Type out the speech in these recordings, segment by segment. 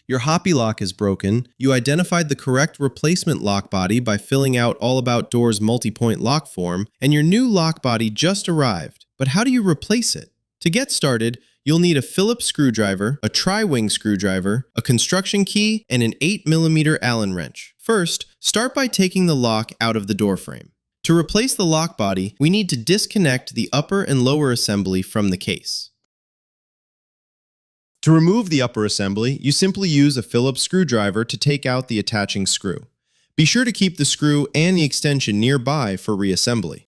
Your Hoppe lock is broken, you identified the correct replacement lock body by filling out All About Doors multipoint lock form, and your new lock body just arrived. But how do you replace it? To get started, you'll need a Phillips screwdriver, a tri-wing screwdriver, a construction key, and an 8mm Allen wrench. First, start by taking the lock out of the door frame. To replace the lock body, we need to disconnect the upper and lower assembly from the case. To remove the upper assembly, you simply use a Phillips screwdriver to take out the attaching screw. Be sure to keep the screw and the extension nearby for reassembly.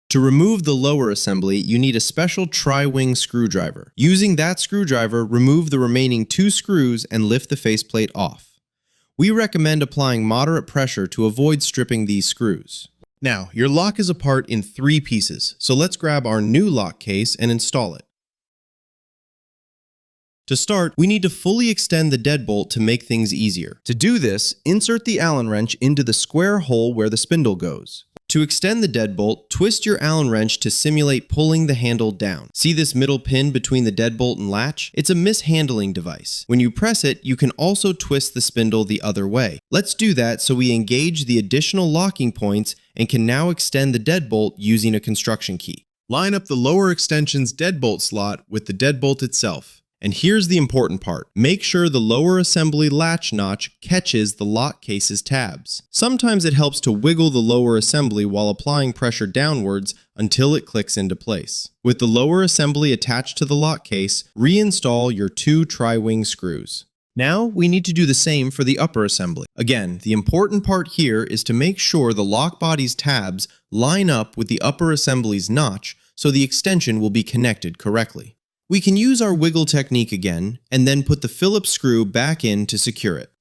To remove the lower assembly, you need a special tri-wing screwdriver. Using that screwdriver, remove the remaining 2 screws and lift the faceplate off. We recommend applying moderate pressure to avoid stripping these screws. Now, your lock is apart in 3 pieces, so let's grab our new lock case and install it. To start, we need to fully extend the deadbolt to make things easier. To do this, insert the Allen wrench into the square hole where the spindle goes. To extend the deadbolt, twist your Allen wrench to simulate pulling the handle down. See this middle pin between the deadbolt and latch? It's a mishandling device. When you press it, you can also twist the spindle the other way. Let's do that so we engage the additional locking points and can now extend the deadbolt using a construction key. Line up the lower extension's deadbolt slot with the deadbolt itself. And here's the important part. Make sure the lower assembly latch notch catches the lock case's tabs. Sometimes it helps to wiggle the lower assembly while applying pressure downwards until it clicks into place. With the lower assembly attached to the lock case, reinstall your 2 tri-wing screws. Now we need to do the same for the upper assembly. Again, the important part here is to make sure the lock body's tabs line up with the upper assembly's notch so the extension will be connected correctly. We can use our wiggle technique again, and then put the Phillips screw back in to secure it.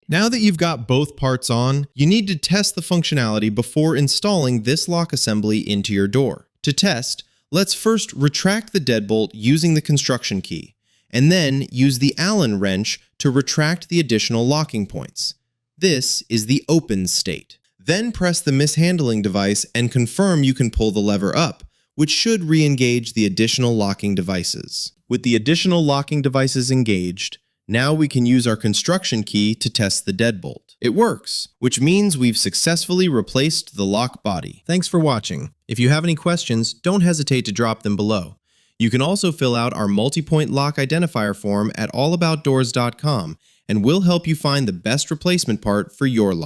Now that you've got both parts on, you need to test the functionality before installing this lock assembly into your door. To test, let's first retract the deadbolt using the construction key, and then use the Allen wrench to retract the additional locking points. This is the open state. Then press the mishandling device and confirm you can pull the lever up, which should re-engage the additional locking devices. With the additional locking devices engaged, now we can use our construction key to test the deadbolt. It works, which means we've successfully replaced the lock body. Thanks for watching. If you have any questions, don't hesitate to drop them below. You can also fill out our multipoint lock identifier form at allaboutdoors.com, and we'll help you find the best replacement part for your lock.